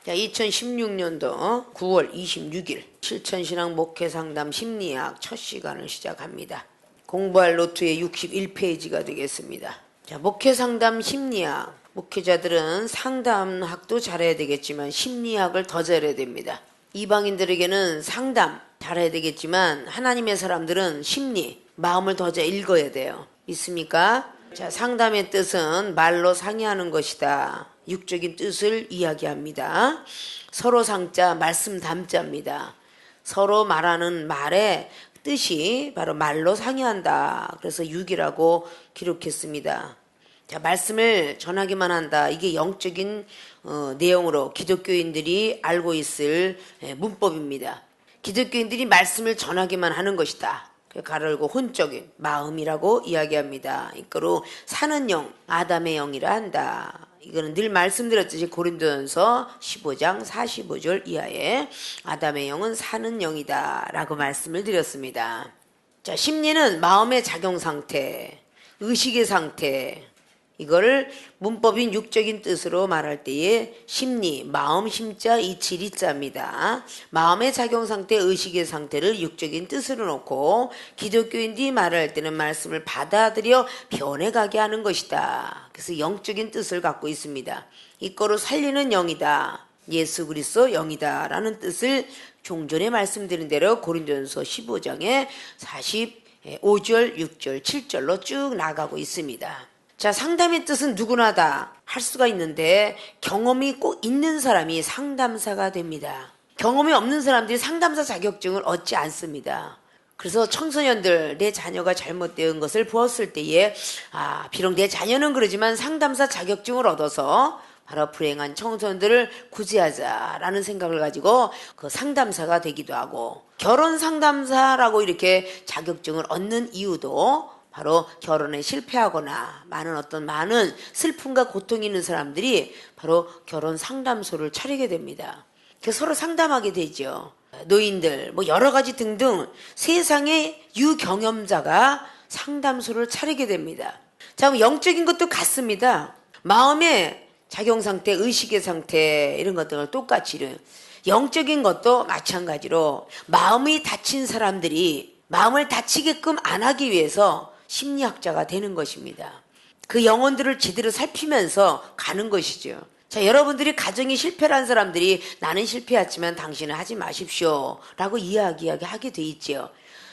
자, 2016년도 9월 26일 실천신앙 목회상담 심리학 첫 시간을 시작합니다. 공부할 노트의 61페이지가 되겠습니다. 자, 목회상담 심리학. 목회자들은 상담학도 잘해야 되겠지만 심리학을 더 잘해야 됩니다. 이방인들에게는 상담 잘해야 되겠지만 하나님의 사람들은 심리, 마음을 더 잘 읽어야 돼요. 믿습니까? 자, 상담의 뜻은 말로 상의하는 것이다. 육적인 뜻을 이야기합니다. 서로 상자, 말씀 담자입니다. 서로 말하는 말의 뜻이 바로 말로 상의한다. 그래서 육이라고 기록했습니다. 자, 말씀을 전하기만 한다. 이게 영적인 내용으로 기독교인들이 알고 있을 문법입니다. 기독교인들이 말씀을 전하기만 하는 것이다. 가르고 혼적인 마음이라고 이야기합니다. 이거로 사는 영, 아담의 영이라 한다. 이거는 늘 말씀드렸듯이 고린도전서 15장 45절 이하에 아담의 영은 사는 영이다 라고 말씀을 드렸습니다. 자, 심리는 마음의 작용 상태, 의식의 상태, 이거를 문법인 육적인 뜻으로 말할 때에 심리, 마음 심자, 이치 리자입니다. 마음의 작용 상태, 의식의 상태를 육적인 뜻으로 놓고 기독교인들이 말할 때는 말씀을 받아들여 변해가게 하는 것이다. 그래서 영적인 뜻을 갖고 있습니다. 이거로 살리는 영이다. 예수 그리스도 영이다 라는 뜻을 종전에 말씀드린 대로 고린도전서 15장에 45절, 6절, 7절로 쭉 나가고 있습니다. 자, 상담의 뜻은 누구나 다 할 수가 있는데 경험이 꼭 있는 사람이 상담사가 됩니다. 경험이 없는 사람들이 상담사 자격증을 얻지 않습니다. 그래서 청소년들, 내 자녀가 잘못된 것을 보았을 때에 비록 내 자녀는 그러지만 상담사 자격증을 얻어서 바로 불행한 청소년들을 구제하자라는 생각을 가지고 그 상담사가 되기도 하고, 결혼 상담사라고 이렇게 자격증을 얻는 이유도 바로 결혼에 실패하거나 많은 슬픔과 고통이 있는 사람들이 바로 결혼 상담소를 차리게 됩니다. 그래서 서로 상담하게 되죠. 노인들, 여러 가지 등등 세상의 유경험자가 상담소를 차리게 됩니다. 자, 그럼 영적인 것도 같습니다. 마음의 작용 상태, 의식의 상태 이런 것들은 똑같이 영적인 것도 마찬가지로 마음이 다친 사람들이 마음을 다치게끔 안 하기 위해서 심리학자가 되는 것입니다. 그 영혼들을 제대로 살피면서 가는 것이죠. 자, 여러분들이 가정이 실패한 사람들이 나는 실패했지만 당신은 하지 마십시오 라고 이야기하게 돼 있죠.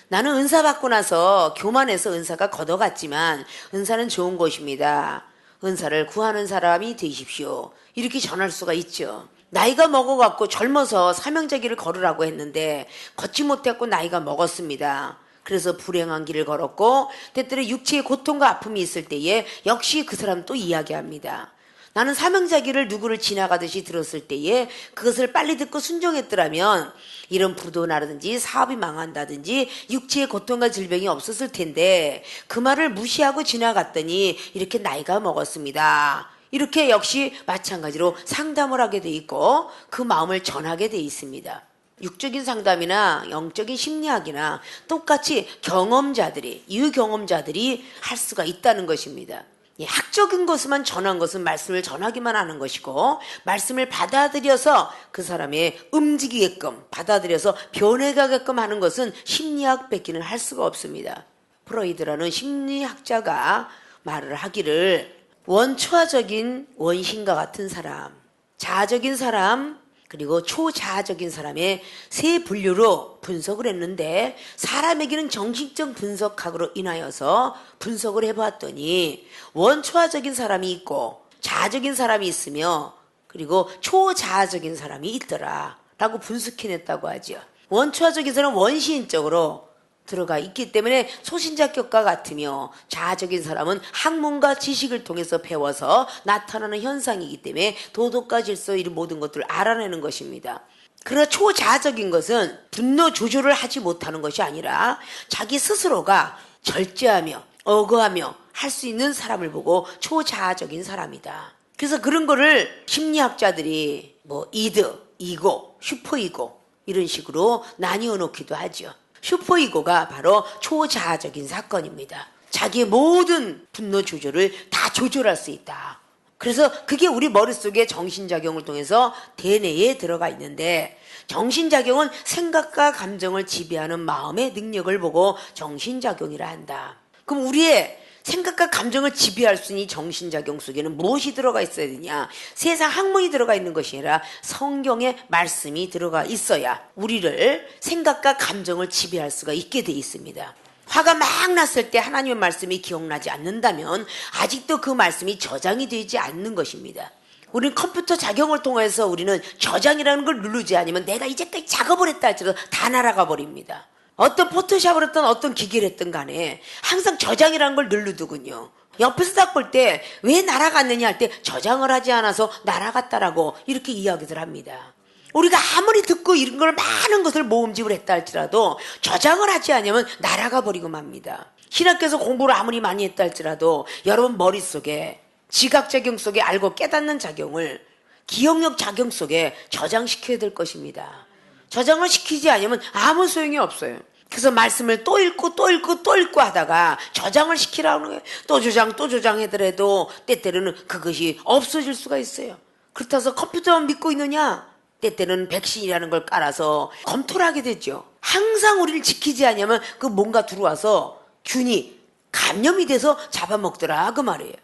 나는 은사 받고 나서 교만해서 은사가 걷어갔지만 은사는 좋은 것입니다. 은사를 구하는 사람이 되십시오. 이렇게 전할 수가 있죠. 나이가 먹어갖고 젊어서 사명자기를 걸으라고 했는데 걷지 못했고 나이가 먹었습니다. 그래서 불행한 길을 걸었고 때때로 육체의 고통과 아픔이 있을 때에 역시 그 사람 또 이야기합니다. 나는 사명자기를 누구를 지나가듯이 들었을 때에 그것을 빨리 듣고 순종했더라면 이런 부도나라든지 사업이 망한다든지 육체의 고통과 질병이 없었을 텐데 그 말을 무시하고 지나갔더니 이렇게 나이가 먹었습니다. 이렇게 역시 마찬가지로 상담을 하게 돼 있고 그 마음을 전하게 돼 있습니다. 육적인 상담이나 영적인 심리학이나 똑같이 경험자들이, 유경험자들이 할 수가 있다는 것입니다. 학적인 것만 전한 것은 말씀을 전하기만 하는 것이고 말씀을 받아들여서 그 사람의 움직이게끔 받아들여서 변해가게끔 하는 것은 심리학 뺏기는 할 수가 없습니다. 프로이드라는 심리학자가 말을 하기를 원초화적인 원신과 같은 사람, 자아적인 사람, 그리고 초자아적인 사람의 세 분류로 분석을 했는데 사람에게는 정신적 분석학으로 인하여서 분석을 해봤더니 원초화적인 사람이 있고 자아적인 사람이 있으며 그리고 초자아적인 사람이 있더라 라고 분석해냈다고 하죠. 원초화적인 사람은 원시인적으로 들어가 있기 때문에 소신자격과 같으며 자아적인 사람은 학문과 지식을 통해서 배워서 나타나는 현상이기 때문에 도덕과 질서 이런 모든 것들을 알아내는 것입니다. 그러나 초자아적인 것은 분노 조절을 하지 못하는 것이 아니라 자기 스스로가 절제하며 억어하며 할 수 있는 사람을 보고 초자아적인 사람이다. 그래서 그런 거를 심리학자들이 이드, 이고, 슈퍼이고 이런 식으로 나뉘어 놓기도 하죠. 슈퍼이고가 바로 초자아적인 사건입니다. 자기의 모든 분노 조절을 다 조절할 수 있다. 그래서 그게 우리 머릿속에 정신작용을 통해서 대뇌에 들어가 있는데, 정신작용은 생각과 감정을 지배하는 마음의 능력을 보고 정신작용이라 한다. 그럼 우리의 생각과 감정을 지배할 수 있는 이 정신작용 속에는 무엇이 들어가 있어야 되냐? 세상 학문이 들어가 있는 것이 아니라 성경의 말씀이 들어가 있어야 우리를 생각과 감정을 지배할 수가 있게 돼 있습니다. 화가 막 났을 때 하나님의 말씀이 기억나지 않는다면 아직도 그 말씀이 저장이 되지 않는 것입니다. 우리는 컴퓨터 작용을 통해서 우리는 저장이라는 걸 누르지 않으면 내가 이제까지 작업을 했다 할지라도 다 날아가 버립니다. 어떤 포토샵을 했든 어떤 기계를 했든 간에 항상 저장이라는 걸 누르더군요. 옆에서 딱 볼 때 왜 날아갔느냐 할 때 저장을 하지 않아서 날아갔다라고 이렇게 이야기들 합니다. 우리가 아무리 듣고 이런 걸 많은 것을 모음집을 했다 할지라도 저장을 하지 않으면 날아가 버리고 맙니다. 신학교에서 공부를 아무리 많이 했다 할지라도 여러분 머릿속에 지각작용 속에 알고 깨닫는 작용을 기억력 작용 속에 저장시켜야 될 것입니다. 저장을 시키지 않으면 아무 소용이 없어요. 그래서 말씀을 또 읽고 또 읽고 또 읽고 하다가 저장을 시키라는 거예요. 또 저장 하더라도 때때로는 그것이 없어질 수가 있어요. 그렇다고 해서 컴퓨터만 믿고 있느냐? 때때로는 백신이라는 걸 깔아서 검토를 하게 되죠. 항상 우리를 지키지 않으면 그 뭔가 들어와서 균이 감염이 돼서 잡아먹더라 그 말이에요.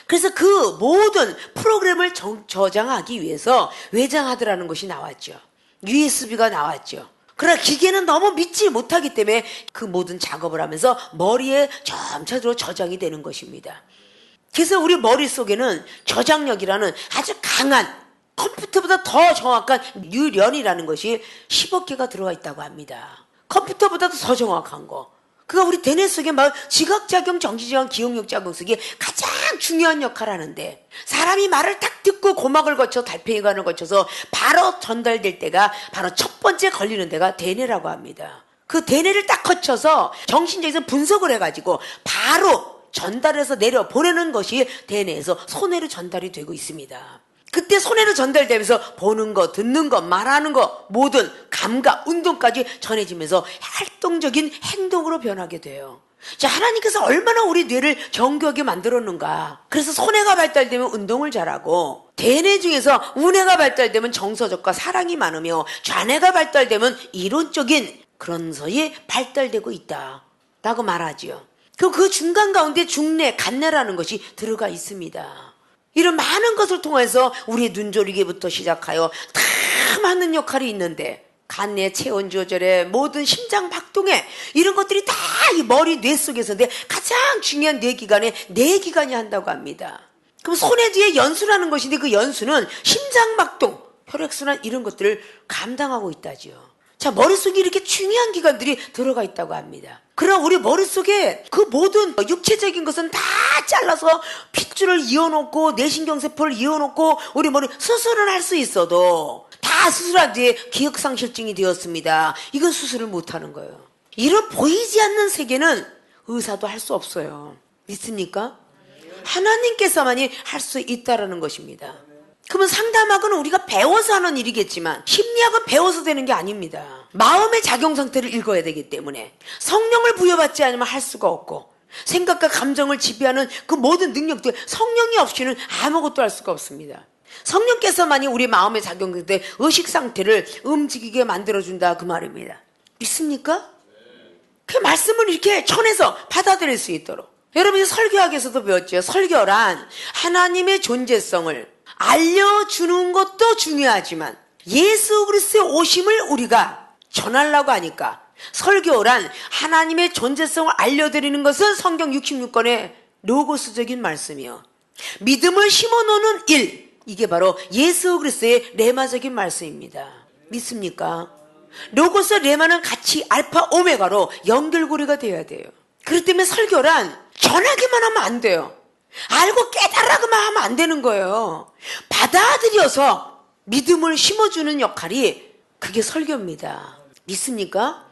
그래서 그 모든 프로그램을 저장하기 위해서 외장하드라는 것이 나왔죠. USB가 나왔죠. 그러나 기계는 너무 믿지 못하기 때문에 그 모든 작업을 하면서 머리에 점차적으로 저장이 되는 것입니다. 그래서 우리 머릿속에는 저장력이라는 아주 강한 컴퓨터보다 더 정확한 뉴런이라는 것이 10억 개가 들어가 있다고 합니다. 컴퓨터보다도 더 정확한 거. 그가 우리 대뇌 속에 막 지각작용, 정신작용, 기억력작용 속에 가장 중요한 역할을 하는데, 사람이 말을 딱 듣고 고막을 거쳐 달팽이관을 거쳐서 바로 전달될 때가 바로 첫 번째 걸리는 데가 대뇌라고 합니다. 그 대뇌를 딱 거쳐서 정신적에서 분석을 해가지고 바로 전달해서 내려 보내는 것이 대뇌에서 손해로 전달이 되고 있습니다. 그때 손해로 전달되면서 보는 거, 듣는 거, 말하는 거, 모든 감각, 운동까지 전해지면서 활동적인 행동으로 변하게 돼요. 자, 하나님께서 얼마나 우리 뇌를 정교하게 만들었는가. 그래서 손해가 발달되면 운동을 잘하고, 대뇌 중에서 우뇌가 발달되면 정서적과 사랑이 많으며, 좌뇌가 발달되면 이론적인 그런 것이 발달되고 있다 라고 말하지요. 그럼 그 중간 가운데 중뇌, 간뇌라는 것이 들어가 있습니다. 이런 많은 것을 통해서 우리의 눈조리기부터 시작하여 다 많은 역할이 있는데, 간내 체온 조절에 모든 심장 박동에 이런 것들이 다 이 머리 뇌 속에서인데 가장 중요한 뇌기관이 한다고 합니다. 그럼 손에 뒤에 연수라는 것인데 그 연수는 심장 박동, 혈액순환 이런 것들을 감당하고 있다지요. 자, 머릿속에 이렇게 중요한 기관들이 들어가 있다고 합니다. 그럼 우리 머릿속에 그 모든 육체적인 것은 다 잘라서 핏줄을 이어놓고 뇌신경세포를 이어놓고 우리 머리 수술을 할 수 있어도 다 수술한 뒤에 기억상실증이 되었습니다. 이건 수술을 못하는 거예요. 이런 보이지 않는 세계는 의사도 할 수 없어요. 믿습니까? 하나님께서만이 할 수 있다라는 것입니다. 그러면 상담학은 우리가 배워서 하는 일이겠지만 심리학은 배워서 되는 게 아닙니다. 마음의 작용 상태를 읽어야 되기 때문에 성령을 부여받지 않으면 할 수가 없고, 생각과 감정을 지배하는 그 모든 능력들, 성령이 없이는 아무것도 할 수가 없습니다. 성령께서만이 우리 마음의 작용 상태, 의식 상태를 움직이게 만들어준다 그 말입니다. 믿습니까? 그 말씀을 이렇게 전해서 받아들일 수 있도록. 여러분이 설교학에서도 배웠죠. 설교란 하나님의 존재성을 알려주는 것도 중요하지만 예수 그리스도의 오심을 우리가 전하려고 하니까 설교란 하나님의 존재성을 알려드리는 것은 성경 66권의 로고스적인 말씀이요, 믿음을 심어놓는 일, 이게 바로 예수 그리스도의 레마적인 말씀입니다. 믿습니까? 로고스 레마는 같이 알파 오메가로 연결고리가 되어야 돼요. 그렇기 때문에 설교란 전하기만 하면 안 돼요. 알고 깨달아가만 하면 안 되는 거예요. 받아들여서 믿음을 심어주는 역할이 그게 설교입니다. 믿습니까?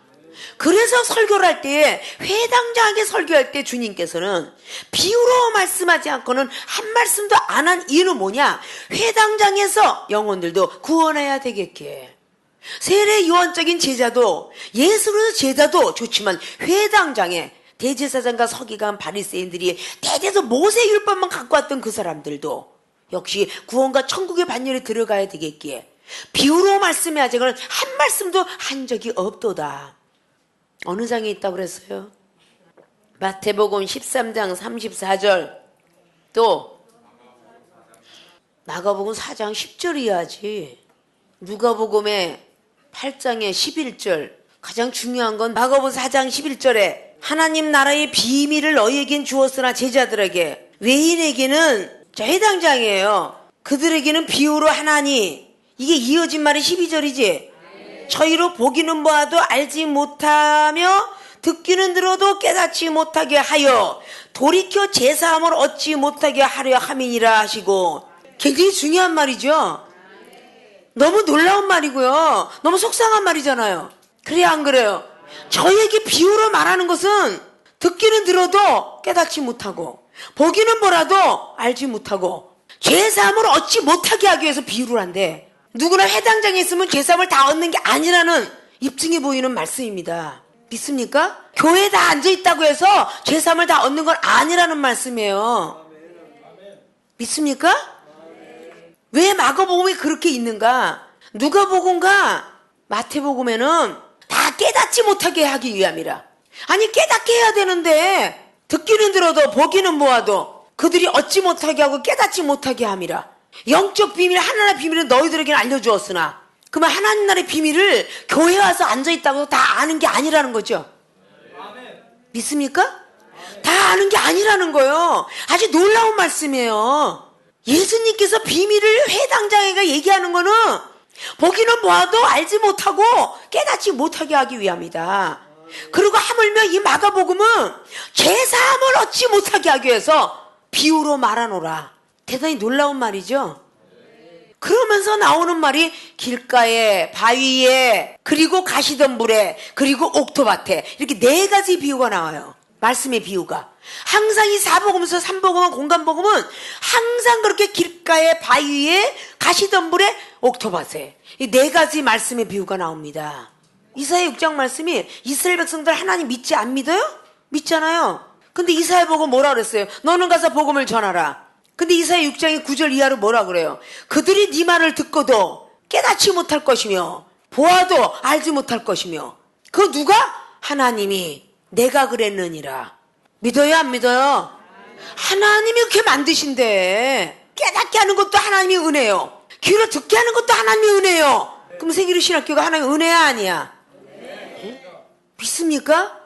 그래서 설교를 할 때, 회당장하게 설교할 때 주님께서는 비유로 말씀하지 않고는 한 말씀도 안 한 이유는 뭐냐? 회당장에서 영혼들도 구원해야 되겠기에. 세례 요한적인 제자도, 예수로 제자도 좋지만 회당장에 대제사장과 서기관 바리새인들이 대대서 모세율법만 갖고 왔던 그 사람들도 역시 구원과 천국의 반열에 들어가야 되겠기에 비유로 말씀해야지 그건 한 말씀도 한 적이 없도다. 어느 장에 있다고 그랬어요? 마태복음 13장 34절, 또 마가복음 4장 10절 이하지. 누가복음의 8장의 11절, 가장 중요한 건 마가복음 4장 11절에 하나님 나라의 비밀을 너희에겐 주었으나 제자들에게, 외인에게는 해당 장이에요. 그들에게는 비유로 하나니, 이게 이어진 말이 12절이지. 저희로 보기는 보아도 알지 못하며 듣기는 들어도 깨닫지 못하게 하여 돌이켜 제사함을 얻지 못하게 하려 함이니라 하시고. 굉장히 중요한 말이죠. 너무 놀라운 말이고요. 너무 속상한 말이잖아요. 그래야 안 그래요? 저에게 비유로 말하는 것은 듣기는 들어도 깨닫지 못하고 보기는 보라도 알지 못하고 죄사함을 얻지 못하게 하기 위해서 비유를 한대. 누구나 해당장에 있으면 죄사함을 다 얻는 게 아니라는 입증해 보이는 말씀입니다. 믿습니까? 교회에 다 앉아있다고 해서 죄사함을 다 얻는 건 아니라는 말씀이에요. 믿습니까? 왜 마가복음이 그렇게 있는가? 누가복음과 마태복음에는 다 깨닫지 못하게 하기 위함이라. 아니 깨닫게 해야 되는데 듣기는 들어도 보기는 보아도 그들이 얻지 못하게 하고 깨닫지 못하게 함이라. 영적 비밀, 하나님의 비밀을 너희들에게는 알려주었으나, 그러면 하나님 나라의 비밀을 교회에 와서 앉아있다고 다 아는 게 아니라는 거죠. 믿습니까? 다 아는 게 아니라는 거예요. 아주 놀라운 말씀이에요. 예수님께서 비밀을 회당장애가 얘기하는 거는 보기는 보아도 알지 못하고 깨닫지 못하게 하기 위함이다. 그리고 하물며 이 마가복음은 죄사함을 얻지 못하게 하기 위해서 비유로 말하노라. 대단히 놀라운 말이죠. 그러면서 나오는 말이 길가에, 바위에, 그리고 가시던 물에, 그리고 옥토밭에, 이렇게 네 가지 비유가 나와요. 말씀의 비유가. 항상 이 사복음에서 삼복음은, 공간복음은 항상 그렇게 길가에, 바위에, 가시던 물에, 옥토밭에, 이 네 가지 말씀의 비유가 나옵니다. 이사야 6장 말씀이 이스라엘 백성들 하나님 믿지 안 믿어요? 믿잖아요. 근데 이사야 보고 뭐라 그랬어요? 너는 가서 복음을 전하라. 근데 이사야 6장의 9절 이하로 뭐라 그래요? 그들이 네 말을 듣고도 깨닫지 못할 것이며 보아도 알지 못할 것이며. 그 누가? 하나님이 내가 그랬느니라. 믿어요 안 믿어요? 하나님이 그렇게 만드신대. 깨닫게 하는 것도 하나님의 은혜요, 귀로 듣게 하는 것도 하나님의 은혜요. 그럼 세계로 신학교가 하나님의 은혜야 아니야? 믿습니까?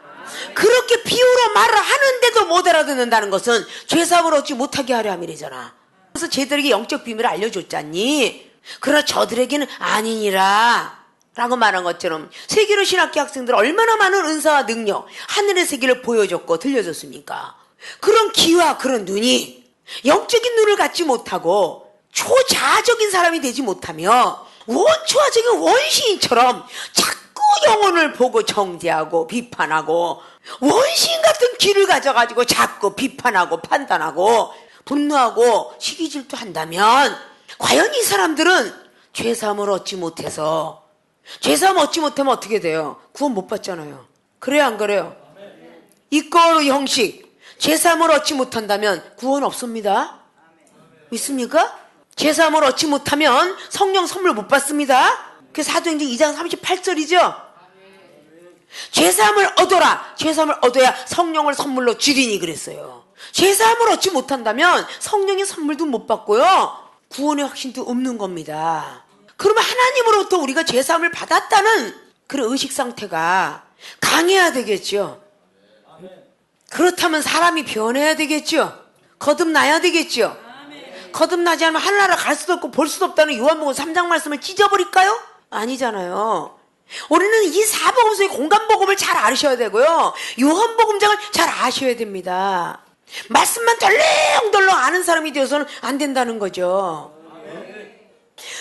그렇게 비유로 말을 하는데도 못 알아듣는다는 것은 죄사함을 얻지 못하게 하려 함이래잖아. 그래서 쟤들에게 영적 비밀을 알려줬잖니. 그러나 저들에게는 아니니라 라고 말한 것처럼 세계로 신학교 학생들 얼마나 많은 은사와 능력, 하늘의 세계를 보여줬고 들려줬습니까? 그런 귀와 그런 눈이 영적인 눈을 갖지 못하고 초자아적인 사람이 되지 못하며 원초화적인 원시인처럼 자꾸 영혼을 보고 정죄하고 비판하고 원시인 같은 귀를 가져가지고 자꾸 비판하고 판단하고 분노하고 시기질투 한다면 과연 이 사람들은 죄사함을 얻지 못해서, 죄사함 얻지 못하면 어떻게 돼요? 구원 못 받잖아요. 그래요 안 그래요? 이거로 형식, 죄사함을 얻지 못한다면 구원 없습니다. 믿습니까? 죄사함을 얻지 못하면 성령 선물 못 받습니다. 그게 사도행전 2장 38절이죠. 죄사함을 얻어라. 죄사함을 얻어야 성령을 선물로 주리니 그랬어요. 죄사함을 얻지 못한다면 성령의 선물도 못 받고요, 구원의 확신도 없는 겁니다. 그러면 하나님으로부터 우리가 죄사함을 받았다는 그런 의식 상태가 강해야 되겠죠. 그렇다면 사람이 변해야 되겠죠. 거듭나야 되겠죠. 거듭나지 않으면 하늘나라 갈 수도 없고 볼 수도 없다는 요한복음 3장 말씀을 찢어버릴까요? 아니잖아요. 우리는 이 사복음서의 공간복음을 잘 아셔야 되고요, 요한복음장을 잘 아셔야 됩니다. 말씀만 덜렁덜렁 아는 사람이 되어서는 안 된다는 거죠.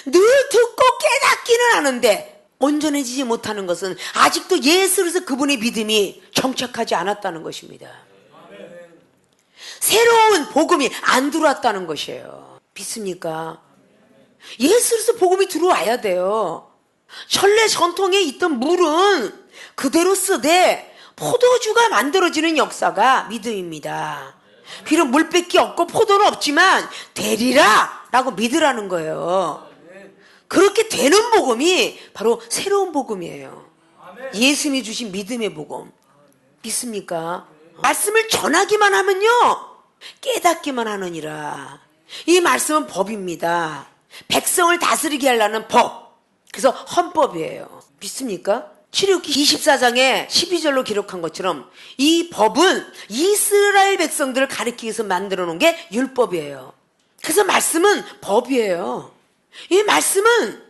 늘 듣고 깨닫기는 하는데 온전해지지 못하는 것은 아직도 예수로서 그분의 믿음이 정착하지 않았다는 것입니다. 새로운 복음이 안 들어왔다는 것이에요. 믿습니까? 예수로서 복음이 들어와야 돼요. 전래 전통에 있던 물은 그대로 쓰되 포도주가 만들어지는 역사가 믿음입니다. 비록 물밖에 없고 포도는 없지만 되리라 라고 믿으라는 거예요. 그렇게 되는 복음이 바로 새로운 복음이에요. 예수님이 주신 믿음의 복음. 믿습니까? 말씀을 전하기만 하면요, 깨닫기만 하느니라. 이 말씀은 법입니다. 백성을 다스리게 하려는 법. 그래서 헌법이에요. 믿습니까? 출애굽기 24장에 12절로 기록한 것처럼 이 법은 이스라엘 백성들을 가리키기 위해서 만들어 놓은 게 율법이에요. 그래서 말씀은 법이에요. 이 말씀은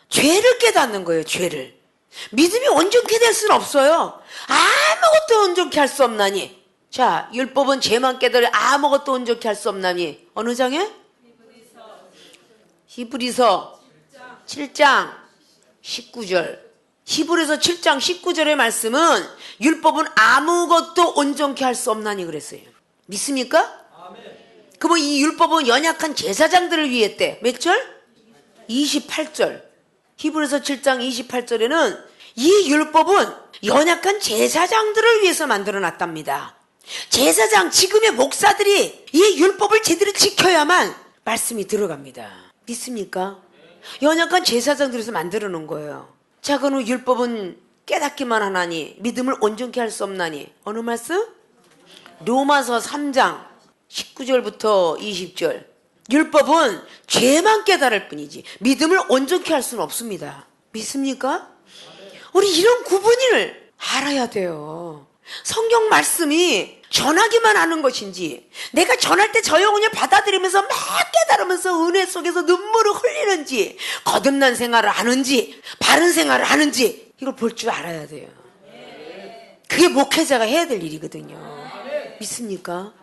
죄를 깨닫는 거예요. 죄를. 믿음이 온전케 될 수는 없어요. 아무것도 온전케 할 수 없나니. 자, 율법은 죄만 깨달아 아무것도 온전케 할 수 없나니. 어느 장에? 히브리서 7장 19절. 히브리서 7장 19절의 말씀은 율법은 아무것도 온전케 할 수 없나니 그랬어요. 믿습니까? 그러면 이 율법은 연약한 제사장들을 위해 했대. 몇 절? 28절. 히브리서 7장 28절에는 이 율법은 연약한 제사장들을 위해서 만들어 놨답니다. 제사장, 지금의 목사들이 이 율법을 제대로 지켜야만 말씀이 들어갑니다. 믿습니까? 연약한 제사장들에서 만들어 놓은 거예요. 자, 그럼 율법은 깨닫기만 하나니 믿음을 온전케 할 수 없나니. 어느 말씀? 로마서 3장 19절부터 20절. 율법은 죄만 깨달을 뿐이지 믿음을 온전케 할 수는 없습니다. 믿습니까? 우리 이런 구분을 알아야 돼요. 성경 말씀이 전하기만 하는 것인지, 내가 전할 때 저 영혼을 받아들이면서 막 깨달으면서 은혜 속에서 눈물을 흘리는지, 거듭난 생활을 하는지, 바른 생활을 하는지, 이걸 볼 줄 알아야 돼요. 그게 목회자가 해야 될 일이거든요. 믿습니까?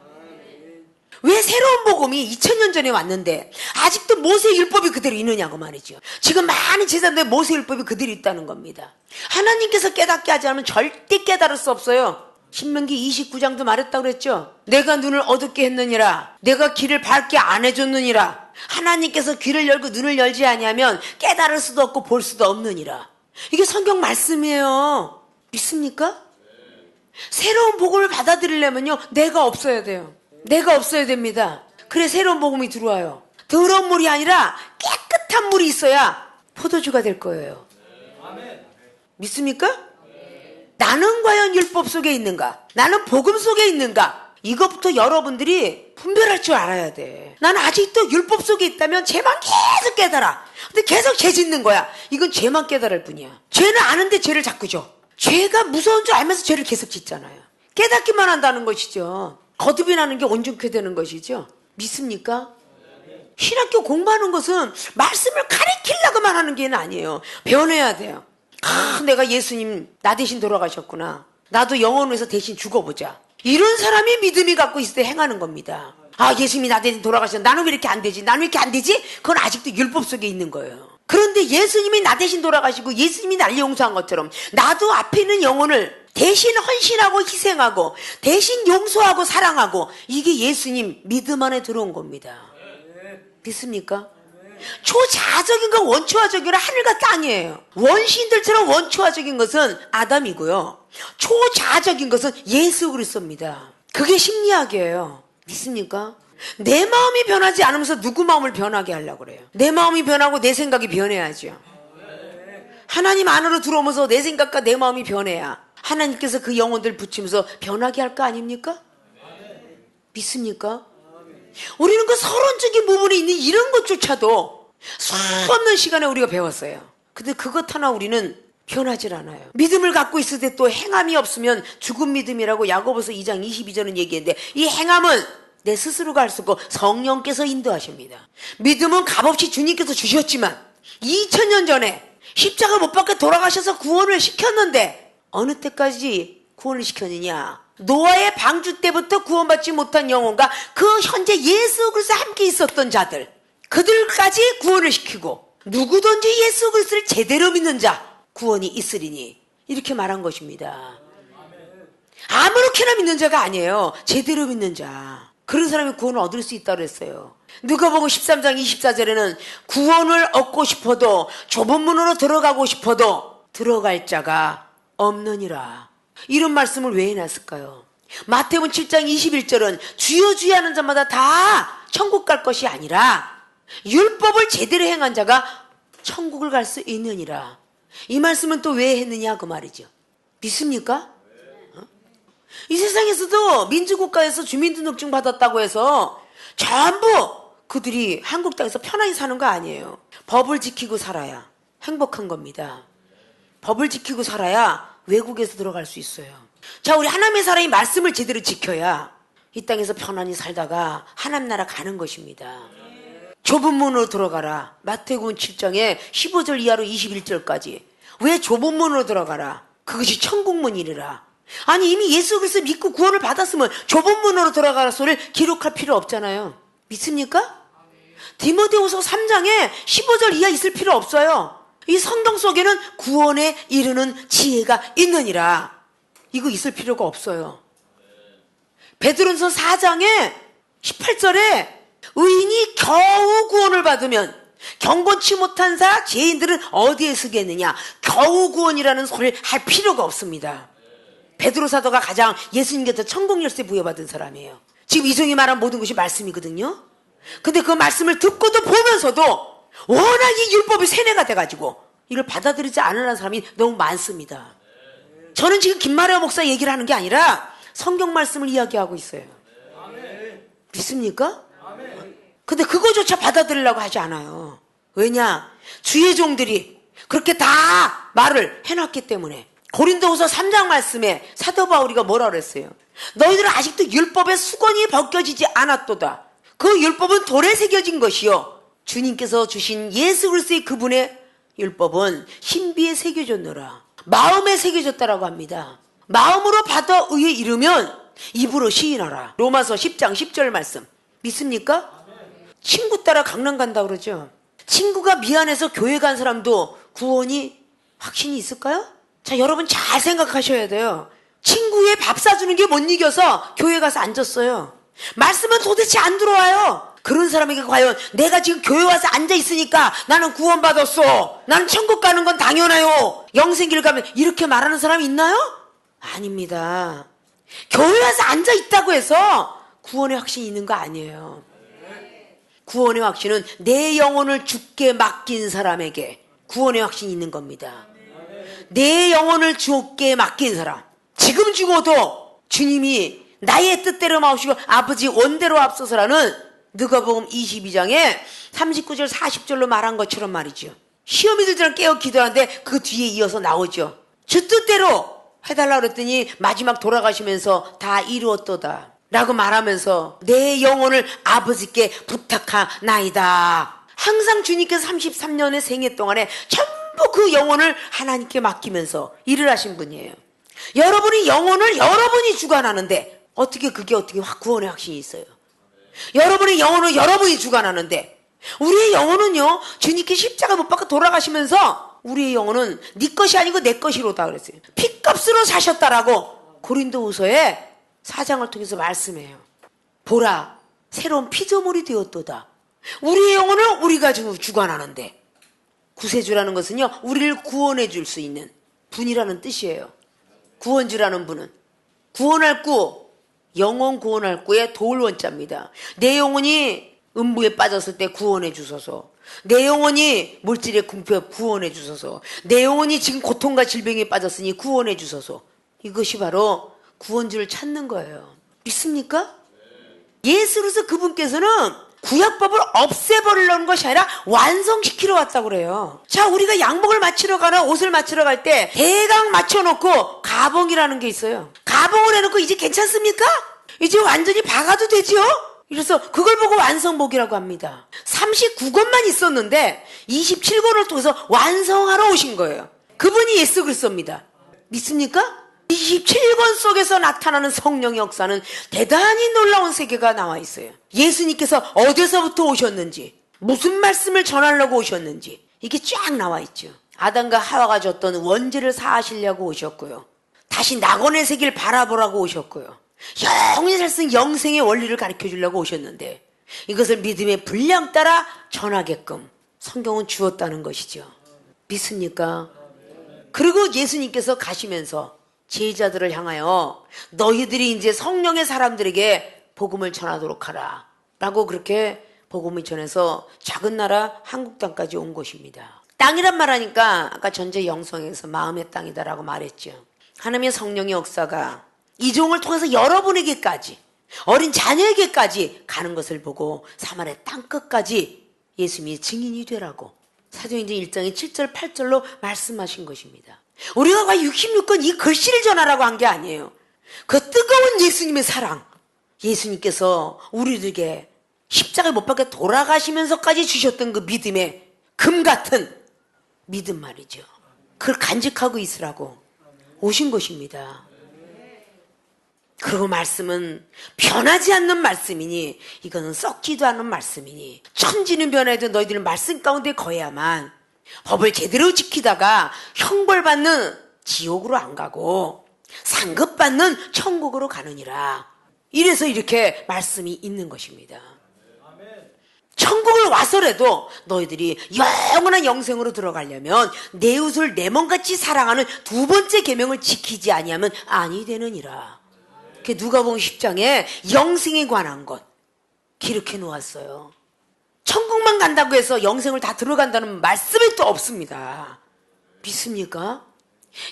왜 새로운 복음이 2000년 전에 왔는데 아직도 모세 율법이 그대로 있느냐고 말이죠. 지금 많은 제자들의 모세 율법이 그대로 있다는 겁니다. 하나님께서 깨닫게 하지 않으면 절대 깨달을 수 없어요. 신명기 29장도 말했다고 그랬죠. 내가 눈을 어둡게 했느니라, 내가 길을 밝게 안 해줬느니라. 하나님께서 귀를 열고 눈을 열지 아니하면 깨달을 수도 없고 볼 수도 없느니라. 이게 성경 말씀이에요. 믿습니까? 새로운 복음을 받아들이려면요, 내가 없어야 돼요. 내가 없어야 됩니다. 그래 새로운 복음이 들어와요. 더러운 물이 아니라 깨끗한 물이 있어야 포도주가 될 거예요. 믿습니까? 나는 과연 율법 속에 있는가? 나는 복음 속에 있는가? 이것부터 여러분들이 분별할 줄 알아야 돼. 나는 아직도 율법 속에 있다면 죄만 계속 깨달아. 근데 계속 죄 짓는 거야. 이건 죄만 깨달을 뿐이야. 죄는 아는데 죄를 자꾸 져. 죄가 무서운 줄 알면서 죄를 계속 짓잖아요. 깨닫기만 한다는 것이죠. 거듭이 나는 게 온전케 되는 것이죠. 믿습니까? 신학교 공부하는 것은 말씀을 가르치려고만 하는 게 아니에요. 변해야 돼요. 내가 예수님 나 대신 돌아가셨구나. 나도 영원에서 대신 죽어보자. 이런 사람이 믿음이 갖고 있을 때 행하는 겁니다. 예수님이 나 대신 돌아가셨는데 나는 왜 이렇게 안 되지? 나는 왜 이렇게 안 되지? 그건 아직도 율법 속에 있는 거예요. 그런데 예수님이 나 대신 돌아가시고 예수님이 나를 용서한 것처럼 나도 앞에 있는 영혼을 대신 헌신하고 희생하고 대신 용서하고 사랑하고, 이게 예수님 믿음 안에 들어온 겁니다. 믿습니까? 초자적인 건 원초화적인 건 하늘과 땅이에요. 원신들처럼 원초화적인 것은 아담이고요, 초자적인 것은 예수 그리스도입니다. 그게 심리학이에요. 믿습니까? 내 마음이 변하지 않으면서 누구 마음을 변하게 하려고 그래요. 내 마음이 변하고 내 생각이 변해야죠. 하나님 안으로 들어오면서 내 생각과 내 마음이 변해야 하나님께서 그 영혼들 붙이면서 변하게 할 거 아닙니까? 믿습니까? 우리는 그 서론적인 부분에 있는 이런 것조차도 수없는 시간에 우리가 배웠어요. 근데 그것 하나 우리는 변하질 않아요. 믿음을 갖고 있을 때 또 행함이 없으면 죽은 믿음이라고 야고보서 2장 22절은 얘기했는데, 이 행함은 내 스스로가 할 수 없고 성령께서 인도하십니다. 믿음은 값없이 주님께서 주셨지만 2000년 전에 십자가 못 박혀 돌아가셔서 구원을 시켰는데 어느 때까지 구원을 시켰느냐? 노아의 방주 때부터 구원받지 못한 영혼과 그 현재 예수 그리스도와 함께 있었던 자들, 그들까지 구원을 시키고 누구든지 예수 그리스도를 제대로 믿는 자 구원이 있으리니, 이렇게 말한 것입니다. 아무렇게나 믿는 자가 아니에요. 제대로 믿는 자. 그런 사람이 구원을 얻을 수 있다고 했어요. 누가복음 13장 24절에는 구원을 얻고 싶어도, 좁은 문으로 들어가고 싶어도 들어갈 자가 없느니라. 이런 말씀을 왜 해놨을까요? 마태복음 7장 21절은 주여 주여 하는 자마다 다 천국 갈 것이 아니라 율법을 제대로 행한 자가 천국을 갈 수 있느니라. 이 말씀은 또 왜 했느냐 그 말이죠. 믿습니까? 이 세상에서도 민주국가에서 주민등록증 받았다고 해서 전부 그들이 한국 땅에서 편안히 사는 거 아니에요. 법을 지키고 살아야 행복한 겁니다. 법을 지키고 살아야 외국에서 들어갈 수 있어요. 자, 우리 하나님의 사람이 말씀을 제대로 지켜야 이 땅에서 편안히 살다가 하나님 나라 가는 것입니다. 좁은 문으로 들어가라. 마태복음 7장에 15절 이하로 21절까지. 왜 좁은 문으로 들어가라? 그것이 천국문이라. 아니 이미 예수 그리스도 믿고 구원을 받았으면 좁은 문으로 들어가라 소리를 기록할 필요 없잖아요. 믿습니까? 디모데후서 3장에 15절 이하 있을 필요 없어요. 이 성경 속에는 구원에 이르는 지혜가 있느니라. 이거 있을 필요가 없어요. 베드로전서 4장에 18절에 의인이 겨우 구원을 받으면 경건치 못한 자 죄인들은 어디에 쓰겠느냐. 겨우 구원이라는 소리를 할 필요가 없습니다. 베드로 사도가 가장 예수님께서 천국 열쇠 부여받은 사람이에요. 지금 이종이 말한 모든 것이 말씀이거든요. 근데 그 말씀을 듣고도 보면서도 워낙 이 율법이 세뇌가 돼가지고 이걸 받아들이지 않으려는 사람이 너무 많습니다. 저는 지금 김마려 목사 얘기를 하는 게 아니라 성경 말씀을 이야기하고 있어요. 믿습니까? 근데 그거조차 받아들이려고 하지 않아요. 왜냐? 주의 종들이 그렇게 다 말을 해놨기 때문에. 고린도후서 3장 말씀에 사도 바울이가 뭐라 그랬어요? 너희들은 아직도 율법의 수건이 벗겨지지 않았도다. 그 율법은 돌에 새겨진 것이요 주님께서 주신 예수 그리스도의 그분의 율법은 신비에 새겨졌노라. 마음에 새겨졌다라고 합니다. 마음으로 받아 의에 이르면 입으로 시인하라. 로마서 10장 10절 말씀 믿습니까? 친구 따라 강남 간다 그러죠. 친구가 미안해서 교회 간 사람도 구원이 확신이 있을까요? 자, 여러분 잘 생각하셔야 돼요. 친구의 밥 사주는 게 못 이겨서 교회 가서 앉았어요. 말씀은 도대체 안 들어와요. 그런 사람에게 과연 내가 지금 교회 와서 앉아 있으니까 나는 구원받았어, 나는 천국 가는 건 당연해요, 영생길 가면, 이렇게 말하는 사람이 있나요? 아닙니다. 교회 와서 앉아 있다고 해서 구원의 확신이 있는 거 아니에요. 구원의 확신은 내 영혼을 주께 맡긴 사람에게 구원의 확신이 있는 겁니다. 내 영혼을 주께 맡긴 사람, 지금 죽어도 주님이 나의 뜻대로 마시고 아버지 원대로 앞서서라는 누가복음 22장에 39절 40절로 말한 것처럼 말이죠. 시험이 들처럼 깨어 기도하는데 그 뒤에 이어서 나오죠. 주 뜻대로 해달라고 그랬더니 마지막 돌아가시면서 다 이루었도다 라고 말하면서 내 영혼을 아버지께 부탁하나이다. 항상 주님께서 33년의 생애 동안에 전부 그 영혼을 하나님께 맡기면서 일을 하신 분이에요. 여러분이 영혼을 여러분이 주관하는데 어떻게 구원의 확신이 있어요? 여러분의 영혼은 여러분이 주관하는데, 우리의 영혼은요 주님께 십자가 못 박아 돌아가시면서 우리의 영혼은 네 것이 아니고 내 것이로다 그랬어요. 피값으로 사셨다라고 고린도후서에 4장을 통해서 말씀해요. 보라, 새로운 피조물이 되었도다. 우리의 영혼을 우리가 주관하는데, 구세주라는 것은요 우리를 구원해 줄 수 있는 분이라는 뜻이에요. 구원주라는 분은 구원할 구, 영혼 구원할 구의 도울 원자입니다. 내 영혼이 음부에 빠졌을 때 구원해 주소서, 내 영혼이 물질의 궁핍에 구원해 주소서, 내 영혼이 지금 고통과 질병에 빠졌으니 구원해 주소서. 이것이 바로 구원주를 찾는 거예요. 믿습니까? 예수 그리스도 그분께서는 구약법을 없애버리려는 것이 아니라 완성시키러 왔다고 그래요. 자, 우리가 양복을 맞추러 가나 옷을 맞추러 갈 때 대강 맞춰놓고 가봉이라는 게 있어요. 가봉을 해놓고 이제 괜찮습니까? 이제 완전히 박아도 되죠? 그래서 그걸 보고 완성복이라고 합니다. 39권만 있었는데 27권을 통해서 완성하러 오신 거예요. 그분이 예수 그리스도입니다. 믿습니까? 27권 속에서 나타나는 성령의 역사는 대단히 놀라운 세계가 나와 있어요. 예수님께서 어디서부터 오셨는지, 무슨 말씀을 전하려고 오셨는지 이게 쫙 나와 있죠. 아담과 하와가 줬던 원죄를 사하시려고 오셨고요, 다시 낙원의 세계를 바라보라고 오셨고요, 영원히 살 수 있는 영생의 원리를 가르쳐 주려고 오셨는데, 이것을 믿음의 분량 따라 전하게끔 성경은 주었다는 것이죠. 믿습니까? 그리고 예수님께서 가시면서 제자들을 향하여 너희들이 이제 성령의 사람들에게 복음을 전하도록 하라 라고 그렇게 복음을 전해서 작은 나라 한국 땅까지 온 것입니다. 땅이란 말하니까 아까 전제 영성에서 마음의 땅이다라고 말했죠. 하나님의 성령의 역사가 이 종을 통해서 여러분에게까지, 어린 자녀에게까지 가는 것을 보고 사마리아 땅끝까지 예수님이 증인이 되라고 사도행전 1장의 7절 8절로 말씀하신 것입니다. 우리가 과연 66권 이 글씨를 전하라고 한 게 아니에요. 그 뜨거운 예수님의 사랑, 예수님께서 우리들에게 십자가에 못 박혀 돌아가시면서까지 주셨던 그 믿음의 금 같은 믿음 말이죠. 그걸 간직하고 있으라고 오신 것입니다. 그리고 말씀은 변하지 않는 말씀이니, 이거는 썩지도 않는 말씀이니, 천지는 변해도 너희들은 말씀 가운데 거해야만 법을 제대로 지키다가 형벌받는 지옥으로 안 가고 상급받는 천국으로 가느니라. 이래서 이렇게 말씀이 있는 것입니다. 천국을 와서라도 너희들이 영원한 영생으로 들어가려면 내 이웃을 내 몸같이 사랑하는 두 번째 계명을 지키지 아니하면 아니 되느니라. 누가복음 10장에 영생에 관한 것 기록해 놓았어요. 천국만 간다고 해서 영생을 다 들어간다는 말씀이 또 없습니다. 믿습니까?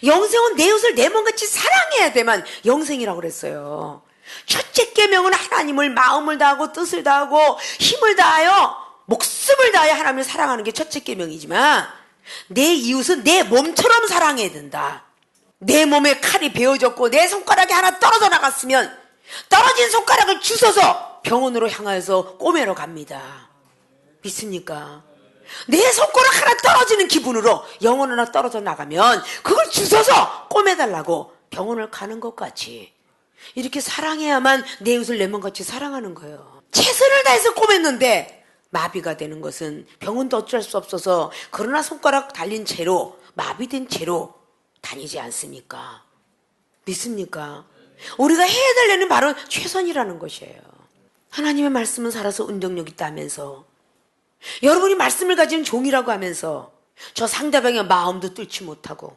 영생은 내 이웃을 내 몸같이 사랑해야 돼만 영생이라고 그랬어요. 첫째 계명은 하나님을 마음을 다하고 뜻을 다하고 힘을 다하여 목숨을 다하여 하나님을 사랑하는 게 첫째 계명이지만, 내 이웃은 내 몸처럼 사랑해야 된다. 내 몸에 칼이 베어졌고 내 손가락이 하나 떨어져 나갔으면 떨어진 손가락을 주워서 병원으로 향하여서 꼬매러 갑니다. 믿습니까? 내 손가락 하나 떨어지는 기분으로 영혼 하나 떨어져 나가면 그걸 주워서 꼬매달라고 병원을 가는 것 같이 이렇게 사랑해야만 내 이웃을 내 몸같이 사랑하는 거예요. 최선을 다해서 꼬맸는데 마비가 되는 것은 병원도 어쩔 수 없어서 그러나 손가락 달린 채로 마비된 채로 다니지 않습니까? 믿습니까? 우리가 해야 될 일은 바로 최선이라는 것이에요. 하나님의 말씀은 살아서 운동력 있다면서, 여러분이 말씀을 가진 종이라고 하면서 저 상대방의 마음도 뚫지 못하고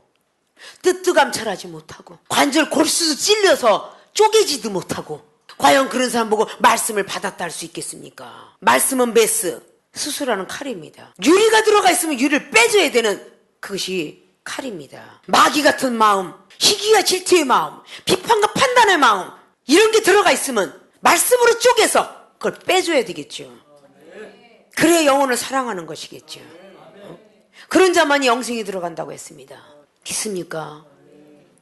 뜻도 감찰하지 못하고 관절 골수도 찔려서 쪼개지도 못하고, 과연 그런 사람 보고 말씀을 받았다 할 수 있겠습니까? 말씀은 메스, 수술하는 칼입니다. 유리가 들어가 있으면 유리를 빼줘야 되는 그것이 칼입니다. 마귀 같은 마음, 시기와 질투의 마음, 비판과 판단의 마음, 이런 게 들어가 있으면 말씀으로 쪼개서 그걸 빼줘야 되겠죠. 그래야 영혼을 사랑하는 것이겠죠. 그런 자만이 영생에 들어간다고 했습니다. 믿습니까?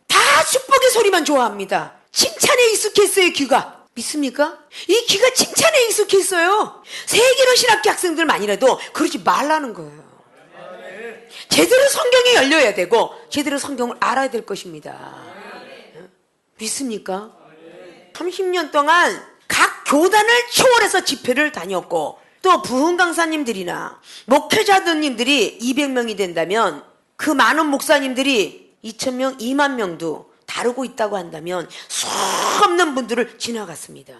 다 축복의 소리만 좋아합니다. 칭찬에 익숙했어요, 귀가. 믿습니까? 이 귀가 칭찬에 익숙했어요. 세계로 신학교 학생들만이라도 그러지 말라는 거예요. 제대로 성경이 열려야 되고 제대로 성경을 알아야 될 것입니다. 믿습니까? 30년 동안 각 교단을 초월해서 집회를 다녔고, 또 부흥 강사님들이나 목회자들님들이 200명이 된다면 그 많은 목사님들이 2,000명, 2만 명도 다루고 있다고 한다면 수없는 분들을 지나갔습니다.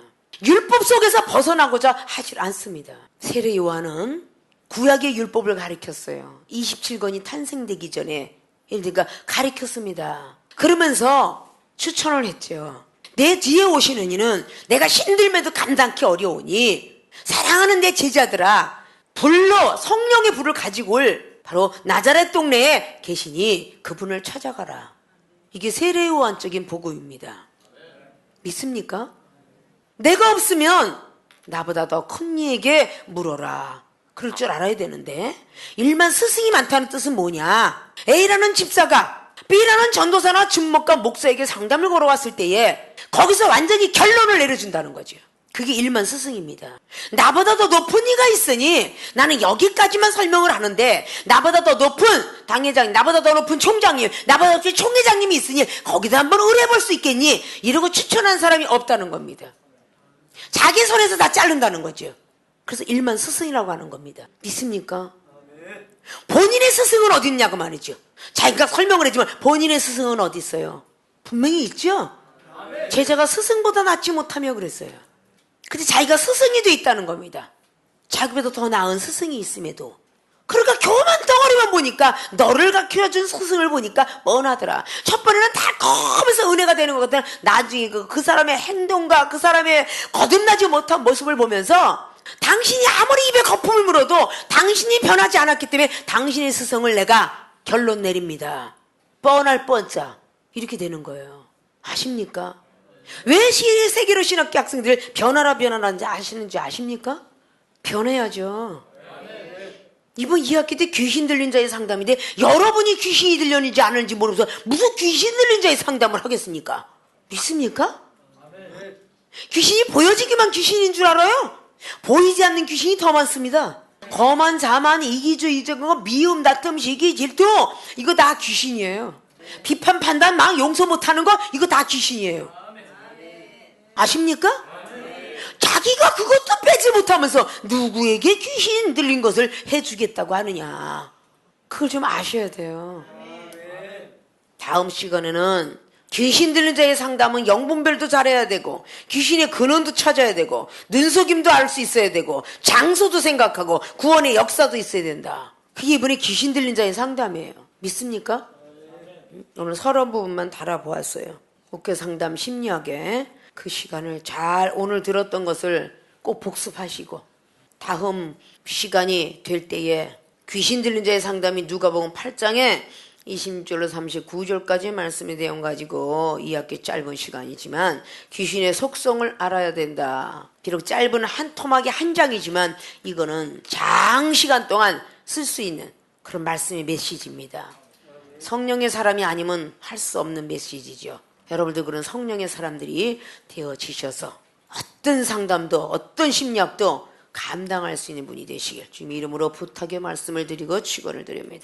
율법 속에서 벗어나고자 하질 않습니다. 세례 요한은 구약의 율법을 가르쳤어요. 27권이 탄생되기 전에 그러니까 가르쳤습니다. 그러면서 추천을 했죠. 내 뒤에 오시는 이는 내가 힘들매도 감당기 어려우니 사랑하는 내 제자들아, 불로 성령의 불을 가지고 올 바로 나자렛 동네에 계시니 그분을 찾아가라. 이게 세례 요한적인 복음입니다. 믿습니까? 내가 없으면 나보다 더 큰 이에게 물어라. 그럴 줄 알아야 되는데, 일만 스승이 많다는 뜻은 뭐냐? A라는 집사가 B라는 전도사나 준목과 목사에게 상담을 걸어왔을 때에 거기서 완전히 결론을 내려준다는 거죠. 그게 일만 스승입니다. 나보다 더 높은 이가 있으니 나는 여기까지만 설명을 하는데, 나보다 더 높은 당회장, 나보다 더 높은 총장님, 나보다 더 높은 총회장님이 있으니 거기다 한번 의뢰해볼 수 있겠니? 이러고 추천한 사람이 없다는 겁니다. 자기 손에서 다 자른다는 거죠. 그래서 일만 스승이라고 하는 겁니다. 믿습니까? 본인의 스승은 어디 있냐고 말이죠. 자기가 설명을 했지만 본인의 스승은 어디 있어요? 분명히 있죠. 제자가 스승보다 낫지 못하며 그랬어요. 근데 자기가 스승이 돼 있다는 겁니다. 자기보다 더 나은 스승이 있음에도. 그러니까 교만 덩어리만 보니까, 너를 가르쳐준 스승을 보니까 뻔하더라. 첫 번에는 달콤해서 은혜가 되는 것 같더라. 나중에 그 사람의 행동과 그 사람의 거듭나지 못한 모습을 보면서 당신이 아무리 입에 거품을 물어도 당신이 변하지 않았기 때문에 당신의 스승을 내가 결론 내립니다. 뻔할 뻔짜 이렇게 되는 거예요. 아십니까? 왜 세계로 신학교 학생들 변하라 변하라는지 아시는지 아십니까? 변해야죠. 이번 2학기 때 귀신 들린 자의 상담인데 여러분이 귀신이 들렸는지 아는지 모르면서 무슨 귀신 들린 자의 상담을 하겠습니까? 믿습니까? 귀신이 보여지기만 귀신인 줄 알아요? 보이지 않는 귀신이 더 많습니다. 거만, 자만, 이기주, 이적거, 미움, 다툼, 시기, 질투 이거 다 귀신이에요. 비판, 판단, 막 용서 못하는 거 이거 다 귀신이에요. 아십니까? 자기가 그것도 빼지 못하면서 누구에게 귀신 들린 것을 해주겠다고 하느냐. 그걸 좀 아셔야 돼요. 다음 시간에는 귀신 들린 자의 상담은 영분별도 잘해야 되고 귀신의 근원도 찾아야 되고 눈속임도 알 수 있어야 되고 장소도 생각하고 구원의 역사도 있어야 된다. 그게 이번에 귀신 들린 자의 상담이에요. 믿습니까? 오늘 서론 부분만 달아보았어요. 목회 상담 심리학에 그 시간을 잘 오늘 들었던 것을 꼭 복습하시고 다음 시간이 될 때에 귀신 들린 자의 상담이 누가복음 8장에 26절로 39절까지 말씀의 내용 가지고 2학기 짧은 시간이지만 귀신의 속성을 알아야 된다. 비록 짧은 한 토막이 한 장이지만 이거는 장시간 동안 쓸 수 있는 그런 말씀의 메시지입니다. 성령의 사람이 아니면 할 수 없는 메시지죠. 여러분들 그런 성령의 사람들이 되어지셔서 어떤 상담도 어떤 심리학도 감당할 수 있는 분이 되시길 주님의 이름으로 부탁의 말씀을 드리고 축원을 드립니다.